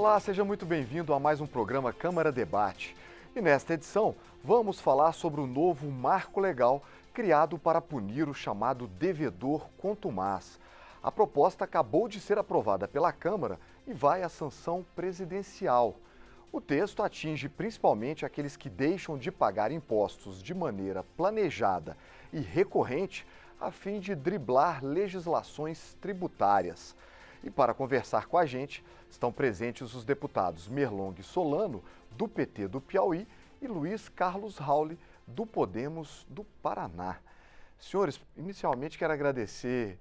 Olá, seja muito bem-vindo a mais um programa Câmara Debate. E nesta edição, vamos falar sobre o novo marco legal criado para punir o chamado devedor contumaz. A proposta acabou de ser aprovada pela Câmara e vai à sanção presidencial. O texto atinge principalmente aqueles que deixam de pagar impostos de maneira planejada e recorrente a fim de driblar legislações tributárias. E para conversar com a gente, estão presentes os deputados Merlong Solano, do PT do Piauí, e Luiz Carlos Rauli, do Podemos do Paraná. Senhores, inicialmente quero agradecer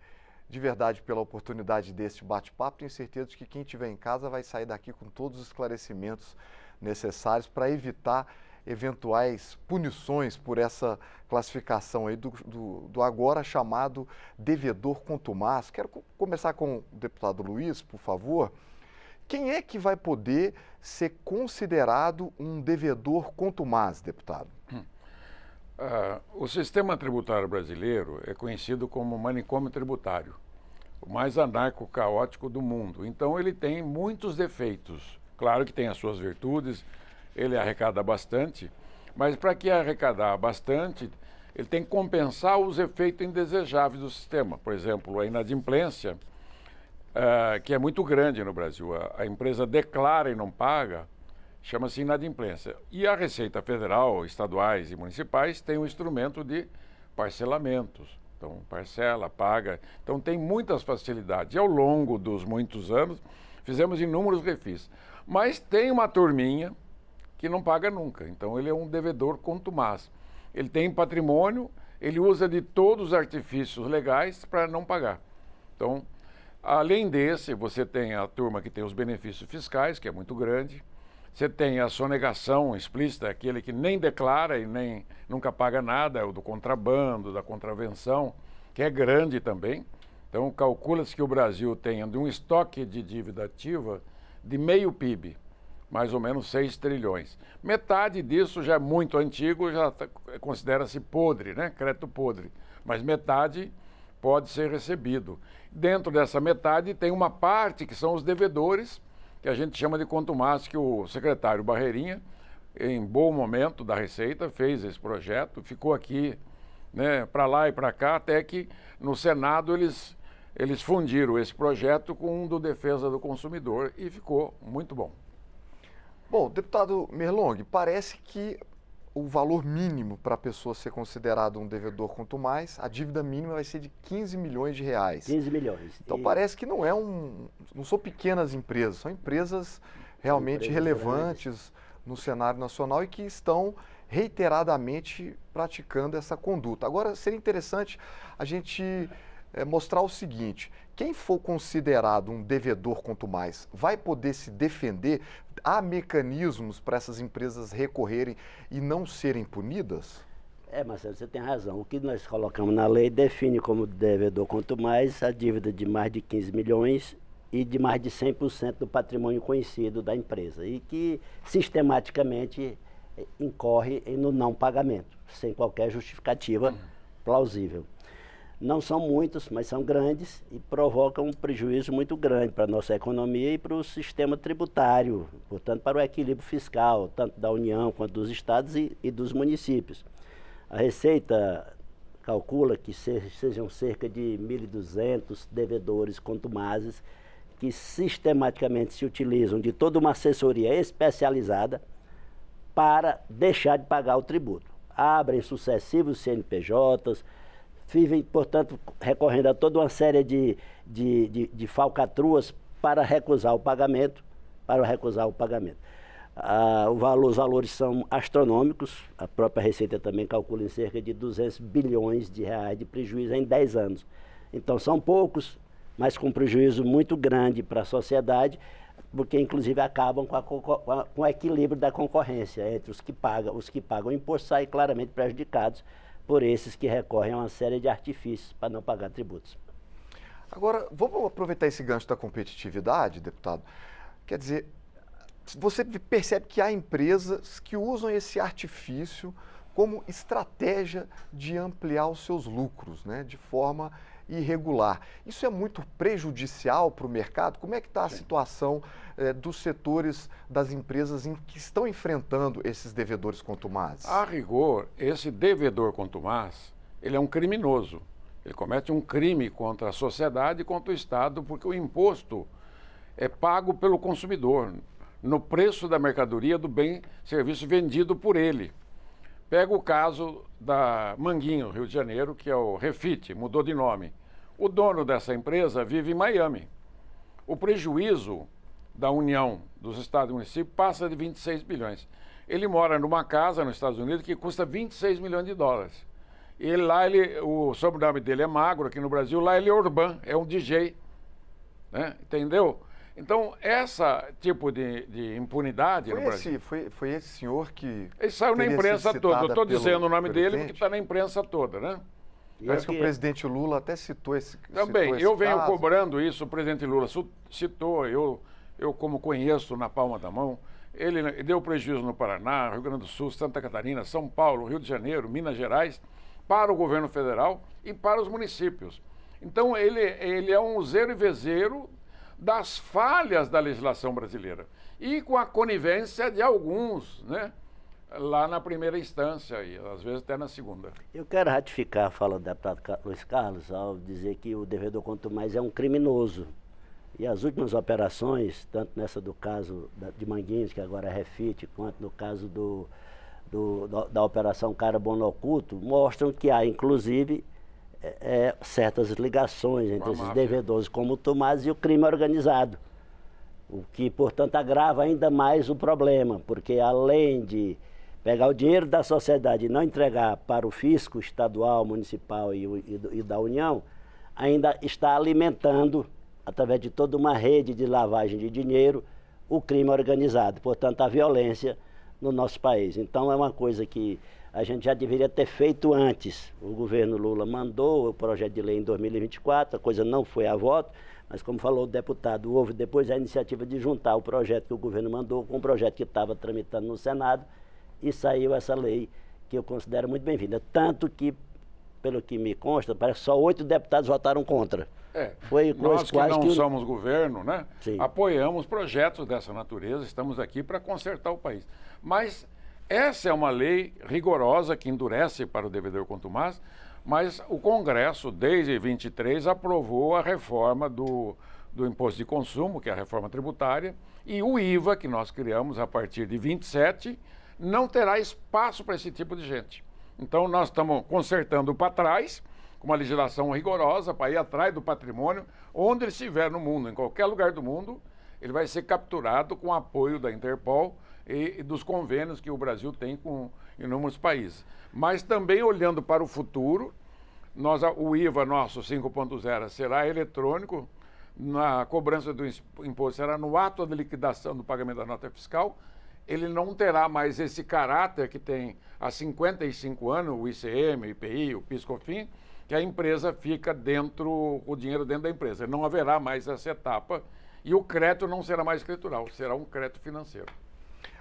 de verdade pela oportunidade deste bate-papo. Tenho certeza de que quem estiver em casa vai sair daqui com todos os esclarecimentos necessários para evitar eventuais punições por essa classificação aí do agora chamado devedor contumaz. Quero começar com o deputado Luiz, por favor. Quem é que vai poder ser considerado um devedor contumaz, deputado? O sistema tributário brasileiro é conhecido como manicômio tributário, o mais anarco-caótico do mundo. Então ele tem muitos defeitos. Claro que tem as suas virtudes, ele arrecada bastante, mas para que arrecadar bastante, ele tem que compensar os efeitos indesejáveis do sistema. Por exemplo, a inadimplência, que é muito grande no Brasil. A empresa declara e não paga, chama-se inadimplência. E a Receita Federal, estaduais e municipais têm um instrumento de parcelamentos. Então, parcela, paga. Então, tem muitas facilidades. E ao longo dos muitos anos, fizemos inúmeros refis. Mas tem uma turminha que não paga nunca. Então, ele é um devedor contumaz. Ele tem patrimônio, ele usa de todos os artifícios legais para não pagar. Então, além desse, você tem a turma que tem os benefícios fiscais, que é muito grande. Você tem a sonegação explícita, aquele que nem declara e nem nunca paga nada, é o do contrabando, da contravenção, que é grande também. Então, calcula-se que o Brasil tenha de um estoque de dívida ativa de meio PIB, mais ou menos 6 trilhões. Metade disso já é muito antigo, já considera-se podre, né? Crédito podre. Mas metade pode ser recebido. Dentro dessa metade tem uma parte que são os devedores, que a gente chama de contumaz, que o secretário Barreirinha, em bom momento da Receita, fez esse projeto, ficou aqui, né, para lá e para cá, até que no Senado eles fundiram esse projeto com um do Defesa do Consumidor e ficou muito bom. Bom, deputado Merlong, parece que o valor mínimo para a pessoa ser considerado um devedor contumaz, a dívida mínima vai ser de 15 milhões de reais. 15 milhões. Então parece que não são pequenas empresas, são empresas realmente relevantes grandes no cenário nacional e que estão reiteradamente praticando essa conduta. Agora, seria interessante a gente mostrar o seguinte: quem for considerado um devedor contumaz vai poder se defender? Há mecanismos para essas empresas recorrerem e não serem punidas? Marcelo, você tem razão. O que nós colocamos na lei define como devedor contumaz a dívida de mais de 15 milhões e de mais de 100% do patrimônio conhecido da empresa e que sistematicamente incorre no não pagamento, sem qualquer justificativa plausível. Não são muitos, mas são grandes e provocam um prejuízo muito grande para a nossa economia e para o sistema tributário, portanto, para o equilíbrio fiscal, tanto da União quanto dos estados e dos municípios. A Receita calcula que sejam cerca de 1.200 devedores contumazes que sistematicamente se utilizam de toda uma assessoria especializada para deixar de pagar o tributo. Abrem sucessivos CNPJs, vivem, portanto, recorrendo a toda uma série de falcatruas para recusar o pagamento, os valores são astronômicos, a própria Receita também calcula em cerca de 200 bilhões de reais de prejuízo em 10 anos. Então são poucos, mas com prejuízo muito grande para a sociedade, porque inclusive acabam com o equilíbrio da concorrência entre os que pagam imposto, saem claramente prejudicados por esses que recorrem a uma série de artifícios para não pagar tributos. Agora, vamos aproveitar esse gancho da competitividade, deputado. Quer dizer, você percebe que há empresas que usam esse artifício como estratégia de ampliar os seus lucros, né? De forma irregular. Isso é muito prejudicial para o mercado? Como é que está a situação dos setores das empresas que estão enfrentando esses devedores contumazes? A rigor, esse devedor contumaz, ele é um criminoso. Ele comete um crime contra a sociedade e contra o Estado, porque o imposto é pago pelo consumidor no preço da mercadoria, do bem, serviço vendido por ele. Pega o caso da Manguinho, Rio de Janeiro, que é o Refit, mudou de nome. O dono dessa empresa vive em Miami. O prejuízo da União dos Estados e Municípios passa de 26 bilhões. Ele mora numa casa nos Estados Unidos que custa 26 milhões de dólares. E o sobrenome dele é Magro, aqui no Brasil, lá ele é Urban, é um DJ. Né? Entendeu? Então, esse tipo de impunidade no Brasil... Foi esse senhor que... Ele saiu na imprensa toda. Eu estou dizendo o nome dele porque está na imprensa toda, né? Parece que o presidente Lula até citou esse Também, eu venho cobrando isso, o presidente Lula citou, eu como conheço na palma da mão, ele deu prejuízo no Paraná, Rio Grande do Sul, Santa Catarina, São Paulo, Rio de Janeiro, Minas Gerais, para o governo federal e para os municípios. Então, ele é um zero e vezeiro das falhas da legislação brasileira e com a conivência de alguns, né, lá na primeira instância e às vezes até na segunda. Eu quero ratificar a fala do deputado Luiz Carlos ao dizer que o devedor contumaz é um criminoso. E as últimas operações, tanto nessa do caso de Manguinhos, que agora é Refit, quanto no caso da Operação Carbono Oculto, mostram que há, inclusive, certas ligações entre esses devedores contumazes e o crime organizado. O que, portanto, agrava ainda mais o problema, porque além de pegar o dinheiro da sociedade e não entregar para o fisco estadual, municipal e da União, ainda está alimentando, através de toda uma rede de lavagem de dinheiro, o crime organizado, portanto, a violência no nosso país. Então, é uma coisa que a gente já deveria ter feito antes. O governo Lula mandou o projeto de lei em 2024, a coisa não foi a voto, mas como falou o deputado, houve depois a iniciativa de juntar o projeto que o governo mandou com o projeto que estava tramitando no Senado e saiu essa lei que eu considero muito bem-vinda. Tanto que, pelo que me consta, parece que só 8 deputados votaram contra. Nós que não somos governo, né, Sim. apoiamos projetos dessa natureza, estamos aqui para consertar o país. Mas essa é uma lei rigorosa que endurece para o devedor contumaz, mas o Congresso, desde 23, aprovou a reforma do imposto de consumo, que é a reforma tributária, e o IVA, que nós criamos a partir de 27, não terá espaço para esse tipo de gente. Então, nós estamos consertando para trás, com uma legislação rigorosa, para ir atrás do patrimônio, onde ele estiver no mundo, em qualquer lugar do mundo, ele vai ser capturado com apoio da Interpol e dos convênios que o Brasil tem com inúmeros países. Mas também olhando para o futuro, o IVA nosso 5.0 será eletrônico, na cobrança do imposto será no ato de liquidação do pagamento da nota fiscal, ele não terá mais esse caráter que tem há 55 anos, o ICM, o IPI, o PIS/COFINS, que a empresa fica o dinheiro dentro da empresa. Não haverá mais essa etapa e o crédito não será mais escritural, será um crédito financeiro.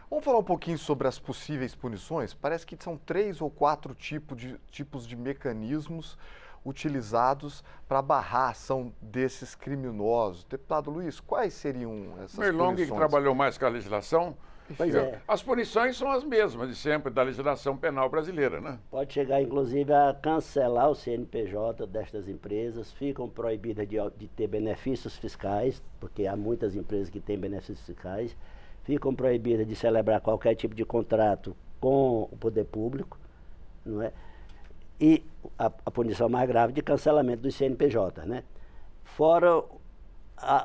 Vamos falar um pouquinho sobre as possíveis punições? Parece que são 3 ou 4 tipos de mecanismos utilizados para barrar a ação desses criminosos. Deputado Luiz, quais seriam essas Merlong, punições? que trabalhou mais com a legislação, Pois é. As punições são as mesmas de sempre da legislação penal brasileira, né? Pode chegar, inclusive, a cancelar o CNPJ destas empresas, ficam proibidas de ter benefícios fiscais, porque há muitas empresas que têm benefícios fiscais, ficam proibidas de celebrar qualquer tipo de contrato com o poder público, não é? E a punição mais grave de cancelamento do CNPJ, né? Fora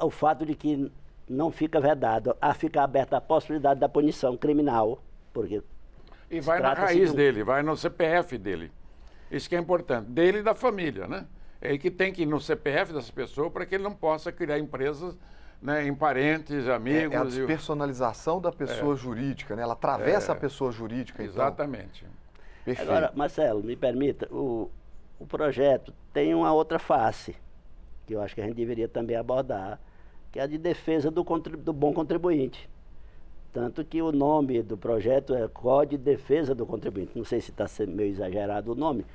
o fato de que não fica vedado, fica aberta a possibilidade da punição criminal, porque... E vai na raiz dele, vai no CPF dele. Isso que é importante, dele e da família, né? É aí que tem que ir no CPF dessa pessoa para que ele não possa criar empresas, né, em parentes, amigos... É a despersonalização da pessoa jurídica, né? Ela atravessa a pessoa jurídica, então. Exatamente. Perfeito. Agora, Marcelo, me permita, o projeto tem uma outra face, que eu acho que a gente deveria também abordar, que é a de defesa do bom contribuinte. Tanto que o nome do projeto é Código de Defesa do Contribuinte. Não sei se está sendo meio exagerado o nome,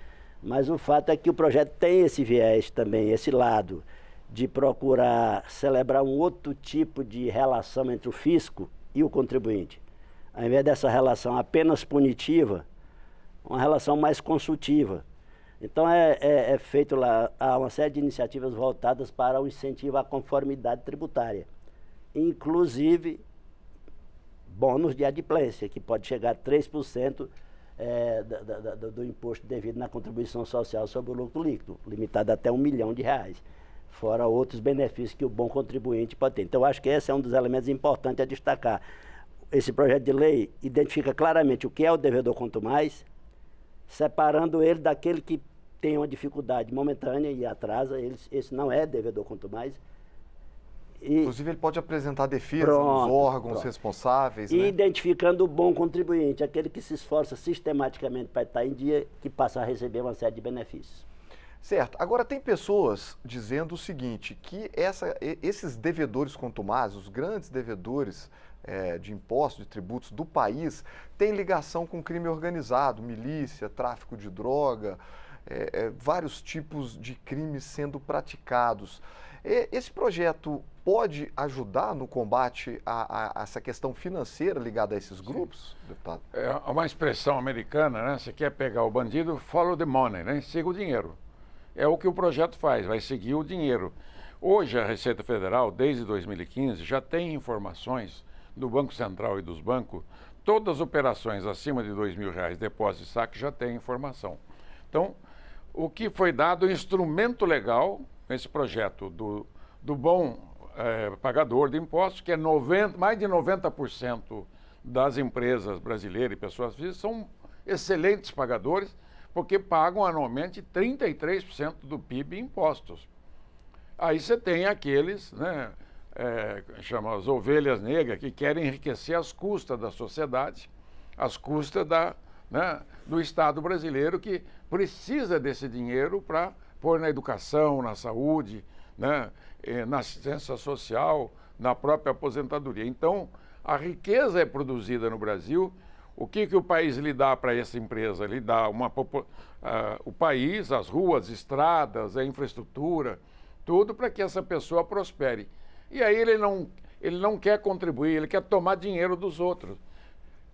Mas o fato é que o projeto tem esse viés também, esse lado de procurar celebrar um outro tipo de relação entre o fisco e o contribuinte. Ao invés dessa relação apenas punitiva, uma relação mais consultiva. Então é feito lá, há uma série de iniciativas voltadas para o incentivo à conformidade tributária, inclusive bônus de adimplência, que pode chegar a 3% do imposto devido na contribuição social sobre o lucro líquido, limitado até R$1 milhão, fora outros benefícios que o bom contribuinte pode ter. Então, acho que esse é um dos elementos importantes a destacar. Esse projeto de lei identifica claramente o que é o devedor quanto mais, separando ele daquele que tem uma dificuldade momentânea e atrasa, esse não é devedor quanto mais. Inclusive, ele pode apresentar defesa nos órgãos responsáveis. E identificando o bom contribuinte, aquele que se esforça sistematicamente para estar em dia, que passa a receber uma série de benefícios. Certo. Agora, tem pessoas dizendo o seguinte, que esses devedores contumazes, os grandes devedores de impostos, de tributos do país, têm ligação com crime organizado, milícia, tráfico de droga, vários tipos de crimes sendo praticados. Esse projeto pode ajudar no combate a essa questão financeira ligada a esses grupos, deputado? É uma expressão americana, né? Você quer pegar o bandido, follow the money, né? Siga o dinheiro. É o que o projeto faz, vai seguir o dinheiro. Hoje a Receita Federal, desde 2015, já tem informações do Banco Central e dos bancos, todas as operações acima de R$2.000, depósito e saque, já tem informação. Então, o que foi dado, o instrumento legal, esse projeto do bom pagador de impostos, que é mais de 90% das empresas brasileiras e pessoas físicas são excelentes pagadores, porque pagam anualmente 33% do PIB em impostos. Aí você tem aqueles, né, chama as ovelhas negras, que querem enriquecer às custas da sociedade, às custas do Estado brasileiro, que precisa desse dinheiro para pôr na educação, na saúde, né, na assistência social, na própria aposentadoria. Então, a riqueza é produzida no Brasil. O que o país lhe dá para essa empresa? Lhe dá o país, as ruas, estradas, a infraestrutura, tudo para que essa pessoa prospere. E aí ele não quer contribuir, ele quer tomar dinheiro dos outros.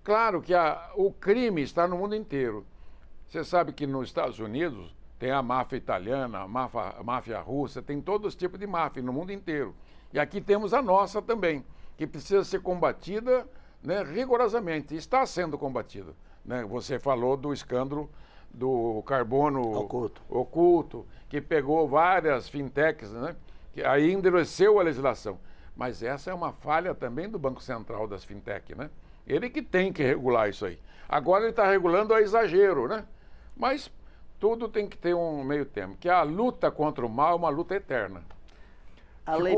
Claro que o crime está no mundo inteiro. Você sabe que nos Estados Unidos tem a máfia italiana, a máfia russa, tem todos os tipos de máfia no mundo inteiro. E aqui temos a nossa também, que precisa ser combatida, né, rigorosamente. Está sendo combatida. Né? Você falou do escândalo do carbono oculto, que pegou várias fintechs, né, que aí endureceu a legislação. Mas essa é uma falha também do Banco Central das fintechs, né? Ele que tem que regular isso aí. Agora ele está regulando a exagero, né? Mas tudo tem que ter um meio termo, que a luta contra o mal é uma luta eterna.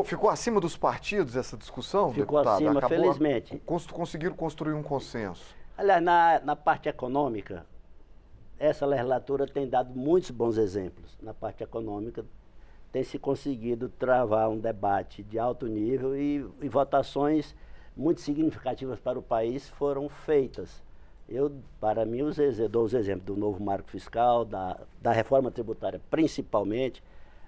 Ficou acima dos partidos essa discussão, ficou deputado? Acima, felizmente. Conseguiram construir um consenso. Aliás, na parte econômica, essa legislatura tem dado muitos bons exemplos. Na parte econômica, tem se conseguido travar um debate de alto nível e votações muito significativas para o país foram feitas. Para mim, dou os exemplos do novo marco fiscal, da reforma tributária principalmente,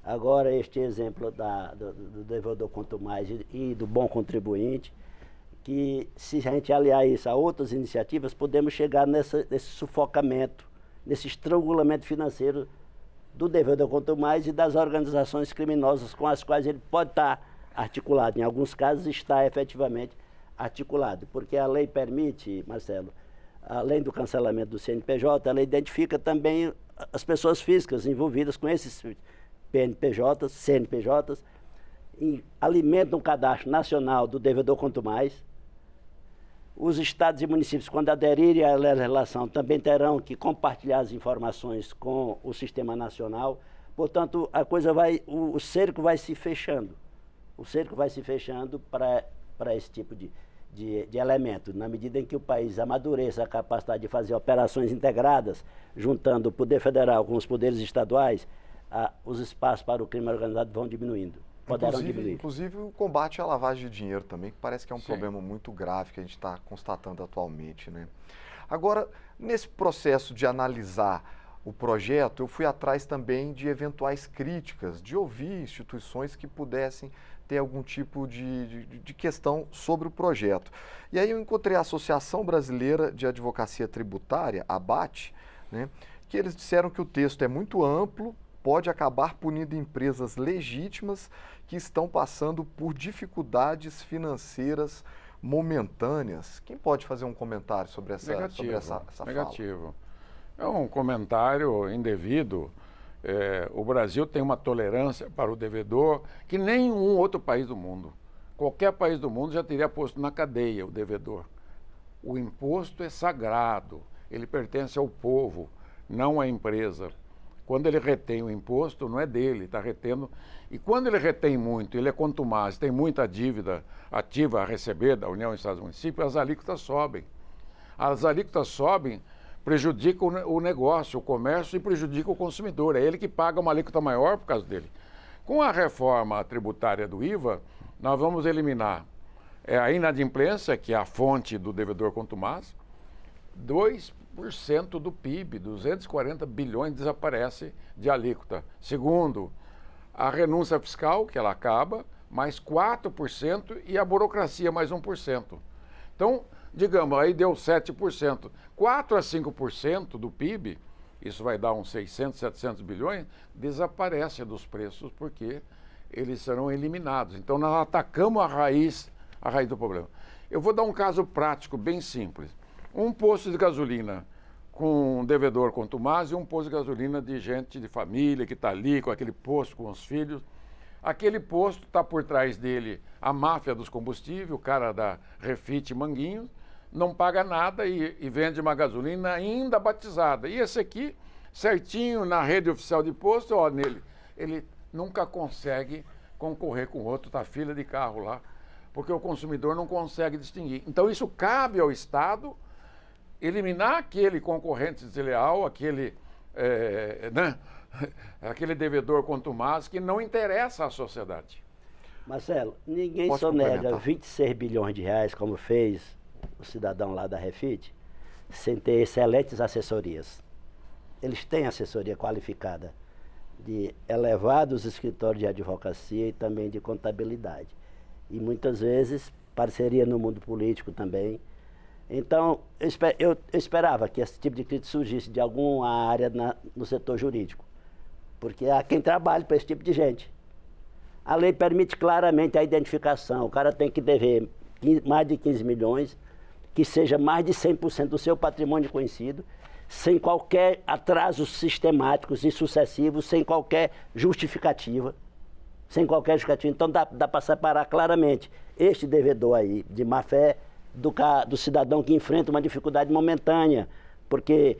agora este exemplo do devedor quanto mais e do bom contribuinte, que se a gente aliar isso a outras iniciativas, podemos chegar nesse sufocamento, nesse estrangulamento financeiro do devedor quanto mais e das organizações criminosas com as quais ele pode estar articulado. Em alguns casos está efetivamente articulado, porque a lei permite, Marcelo, além do cancelamento do CNPJ, ela identifica também as pessoas físicas envolvidas com esses PNPJs, CNPJs, e alimenta um cadastro nacional do devedor quanto mais. Os estados e municípios, quando aderirem à legislação, também terão que compartilhar as informações com o sistema nacional. Portanto, o cerco vai se fechando. O cerco vai se fechando para esse tipo de elemento. Na medida em que o país amadureça a capacidade de fazer operações integradas, juntando o poder federal com os poderes estaduais, os espaços para o crime organizado vão diminuindo. Inclusive o combate à lavagem de dinheiro também, que parece que é um problema muito grave que a gente está constatando atualmente, né? Agora, nesse processo de analisar o projeto, eu fui atrás também de eventuais críticas, de ouvir instituições que pudessem ter algum tipo de questão sobre o projeto. E aí eu encontrei a Associação Brasileira de Advocacia Tributária, ABAT, né, que eles disseram que o texto é muito amplo, pode acabar punindo empresas legítimas que estão passando por dificuldades financeiras momentâneas. Quem pode fazer um comentário sobre essa fala? Negativo. É um comentário indevido. O Brasil tem uma tolerância para o devedor que nenhum outro país do mundo. Qualquer país do mundo já teria posto na cadeia o devedor. O imposto é sagrado, ele pertence ao povo, não à empresa. Quando ele retém o imposto, não é dele, está retendo. E quando ele retém muito, ele é contumaz, tem muita dívida ativa a receber da União, Estados e Municípios, as alíquotas sobem. As alíquotas sobem, prejudicam o negócio, o comércio e prejudica o consumidor. É ele que paga uma alíquota maior por causa dele. Com a reforma tributária do IVA, nós vamos eliminar a inadimplência, que é a fonte do devedor contumaz, 2% do PIB, 240 bilhões desaparece de alíquota. Segundo, a renúncia fiscal, que ela acaba, mais 4% e a burocracia mais 1%. Então, digamos, aí deu 7%. 4 a 5% do PIB, isso vai dar uns 600, 700 bilhões, desaparece dos preços porque eles serão eliminados. Então, nós atacamos a raiz do problema. Eu vou dar um caso prático bem simples. Um posto de gasolina com um devedor contumaz e um posto de gasolina de gente de família que está ali com aquele posto com os filhos. Aquele posto está por trás dele a máfia dos combustíveis, o cara da Refit Manguinhos, não paga nada e vende uma gasolina ainda batizada. E esse aqui, certinho na rede oficial de posto, ó, nele, ele nunca consegue concorrer com o outro, está fila de carro lá, porque o consumidor não consegue distinguir. Então isso cabe ao Estado eliminar aquele concorrente desleal, aquele devedor contumaz que não interessa à sociedade. Marcelo, ninguém sonega 26 bilhões de reais, como fez o cidadão lá da Refit, sem ter excelentes assessorias. Eles têm assessoria qualificada de elevados escritórios de advocacia e também de contabilidade. E muitas vezes parceria no mundo político também. Então, eu esperava que esse tipo de crítica surgisse de alguma área no setor jurídico, porque há quem trabalhe para esse tipo de gente. A lei permite claramente a identificação, o cara tem que dever mais de 15 milhões, que seja mais de 100% do seu patrimônio conhecido, sem qualquer atrasos sistemáticos e sucessivos, sem qualquer justificativa. Então dá para separar claramente este devedor aí de má fé do cidadão que enfrenta uma dificuldade momentânea, porque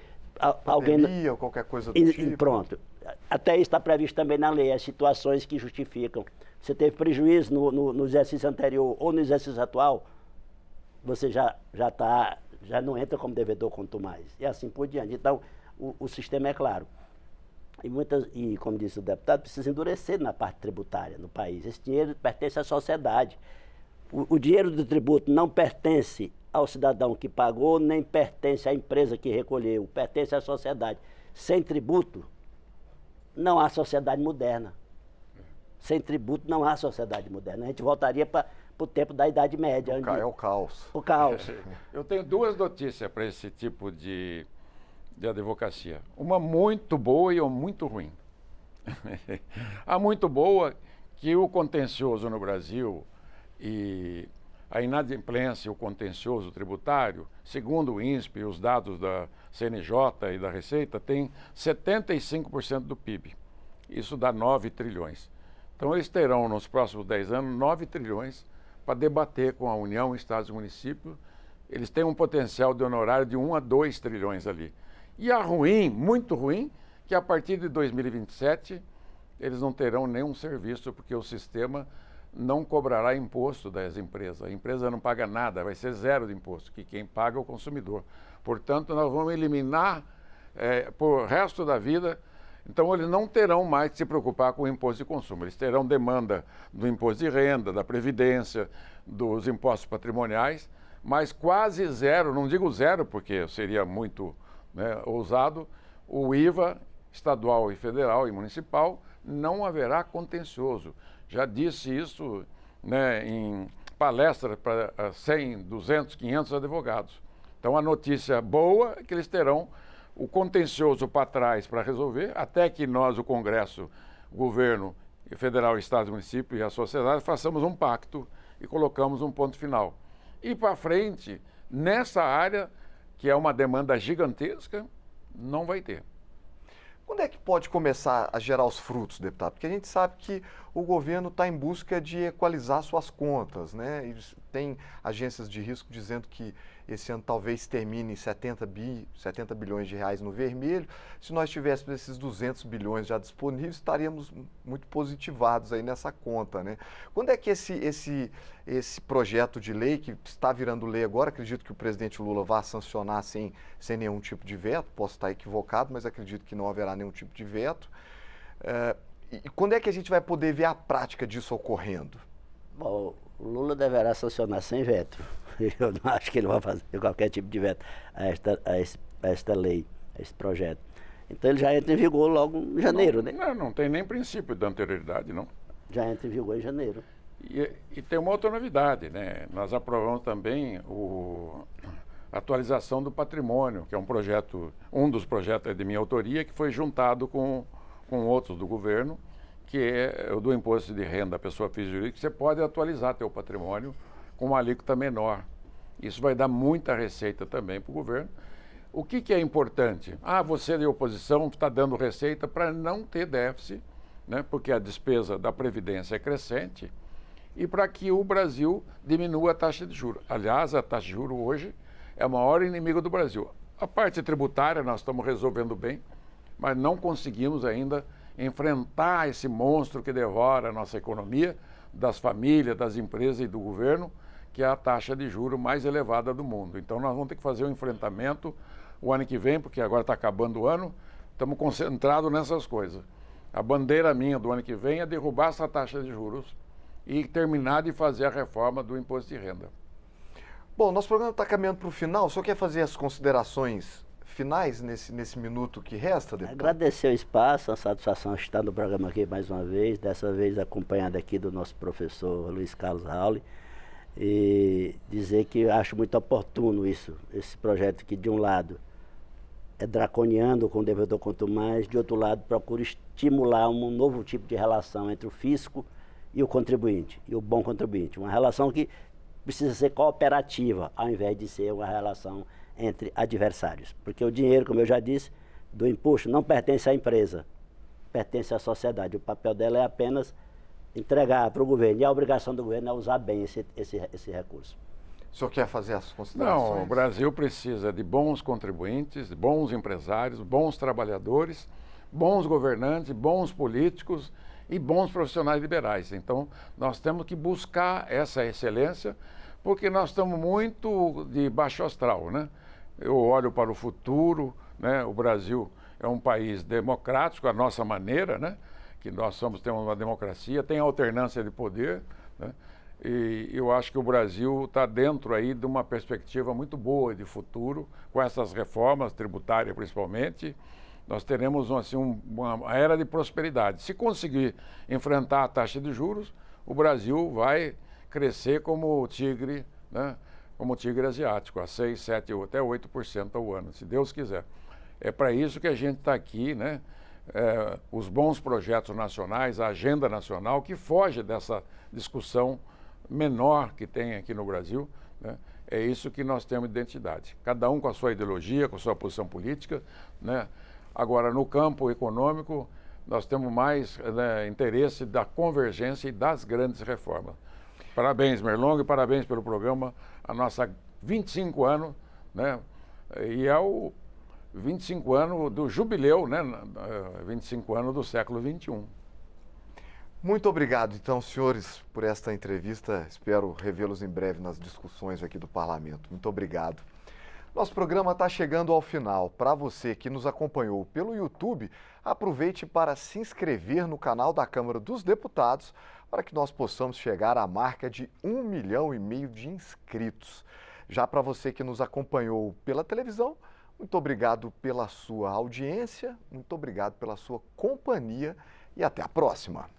alguém... ou qualquer coisa do tipo. Pronto. Até isso está previsto também na lei, as situações que justificam. Você teve prejuízo no exercício anterior ou no exercício atual, você já não entra como devedor contumaz. E assim por diante. Então, o sistema é claro. E como disse o deputado, precisa endurecer na parte tributária no país. Esse dinheiro pertence à sociedade. O dinheiro do tributo não pertence ao cidadão que pagou, nem pertence à empresa que recolheu, pertence à sociedade. Sem tributo, não há sociedade moderna. Sem tributo, não há sociedade moderna. A gente voltaria para o tempo da Idade Média. É o caos. O caos. Eu tenho duas notícias para esse tipo de advocacia. Uma muito boa e uma muito ruim. A muito boa, que o contencioso no Brasil e a inadimplência e o contencioso tributário, segundo o INSPE e os dados da CNJ e da Receita, tem 75% do PIB. Isso dá 9 trilhões. Então eles terão nos próximos 10 anos 9 trilhões para debater com a União, Estados e Municípios. Eles têm um potencial de honorário de 1 a 2 trilhões ali. E a ruim, muito ruim, que a partir de 2027 eles não terão nenhum serviço, porque o sistema não cobrará imposto das empresas. A empresa não paga nada, vai ser zero de imposto, que quem paga é o consumidor. Portanto, nós vamos eliminar por resto da vida. Então, eles não terão mais que se preocupar com o imposto de consumo. Eles terão demanda do imposto de renda, da previdência, dos impostos patrimoniais, mas quase zero, não digo zero porque seria muito ousado, o IVA estadual e federal e municipal, não haverá contencioso. Já disse isso, né, em palestras para 100, 200, 500 advogados. Então, a notícia boa é que eles terão o contencioso para trás para resolver, até que nós, o Congresso, o governo federal, estado, município e a sociedade, façamos um pacto e colocamos um ponto final. E para frente, nessa área, que é uma demanda gigantesca, não vai ter. Quando é que pode começar a gerar os frutos, deputado? Porque a gente sabe que o governo está em busca de equalizar suas contas, né? E tem agências de risco dizendo que esse ano talvez termine em 70 bilhões de reais no vermelho. Se nós tivéssemos esses 200 bilhões já disponíveis, estaríamos muito positivados aí nessa conta, né? Quando é que esse projeto de lei, que está virando lei agora, acredito que o presidente Lula vá sancionar sem nenhum tipo de veto, posso estar equivocado, mas acredito que não haverá nenhum tipo de veto. E quando é que a gente vai poder ver a prática disso ocorrendo? Bom, o Lula deverá sancionar sem veto. Eu não acho que ele vai fazer qualquer tipo de veto a esta lei, a esse projeto. Então ele já entra em vigor logo em janeiro, né? Não tem nem princípio de anterioridade, não. Já entra em vigor em janeiro. E tem uma outra novidade, né? Nós aprovamos também a atualização do patrimônio, que é um dos projetos de minha autoria, que foi juntado com outros do governo, que é o do imposto de renda da pessoa física e jurídica. Você pode atualizar teu patrimônio com uma alíquota menor. Isso vai dar muita receita também para o governo. O que é importante? Você de oposição está dando receita para não ter déficit, né? Porque a despesa da Previdência é crescente, e para que o Brasil diminua a taxa de juros. Aliás, a taxa de juros hoje é o maior inimigo do Brasil. A parte tributária nós estamos resolvendo bem, mas não conseguimos ainda enfrentar esse monstro que devora a nossa economia, das famílias, das empresas e do governo, que é a taxa de juros mais elevada do mundo. Então nós vamos ter que fazer um enfrentamento o ano que vem, porque agora está acabando o ano, estamos concentrados nessas coisas. A bandeira minha do ano que vem é derrubar essa taxa de juros e terminar de fazer a reforma do imposto de renda. Bom, nosso programa está caminhando para o final. O senhor quer fazer as considerações finais nesse minuto que resta, deputado? Agradecer o espaço, a satisfação de estar no programa aqui mais uma vez, dessa vez acompanhado aqui do nosso professor Luiz Carlos Rauli, e dizer que eu acho muito oportuno esse projeto que, de um lado, é draconiano com o devedor quanto mais, de outro lado, procura estimular um novo tipo de relação entre o fisco e o contribuinte, e o bom contribuinte. Uma relação que precisa ser cooperativa, ao invés de ser uma relação entre adversários. Porque o dinheiro, como eu já disse, do imposto não pertence à empresa, pertence à sociedade. O papel dela é apenas entregar para o governo, e a obrigação do governo é usar bem esse recurso. O senhor quer fazer as considerações? Não, o Brasil precisa de bons contribuintes, de bons empresários, bons trabalhadores, bons governantes, bons políticos e bons profissionais liberais. Então, nós temos que buscar essa excelência, porque nós estamos muito de baixo astral, né? Eu olho para o futuro, né? O Brasil é um país democrático, à nossa maneira, né? Que nós temos uma democracia, tem alternância de poder, né? E eu acho que o Brasil está dentro aí de uma perspectiva muito boa de futuro, com essas reformas tributárias principalmente. Nós teremos assim, uma era de prosperidade. Se conseguir enfrentar a taxa de juros, o Brasil vai crescer como o tigre, né? Como o tigre asiático, a 6, 7, até 8% ao ano, se Deus quiser. É para isso que a gente está aqui, né? Os bons projetos nacionais, a agenda nacional, que foge dessa discussão menor que tem aqui no Brasil, né? É isso que nós temos de identidade. Cada um com a sua ideologia, com a sua posição política, né? Agora, no campo econômico, nós temos mais, né, interesse da convergência e das grandes reformas. Parabéns, Merlong, e parabéns pelo programa, a nossa 25 anos, né? E é o 25 anos do jubileu, né? 25 anos do século XXI. Muito obrigado, então, senhores, por esta entrevista. Espero revê-los em breve nas discussões aqui do Parlamento. Muito obrigado. Nosso programa está chegando ao final. Para você que nos acompanhou pelo YouTube, aproveite para se inscrever no canal da Câmara dos Deputados para que nós possamos chegar à marca de 1,5 milhão de inscritos. Já para você que nos acompanhou pela televisão, Muito obrigado pela sua audiência, muito obrigado pela sua companhia e até a próxima.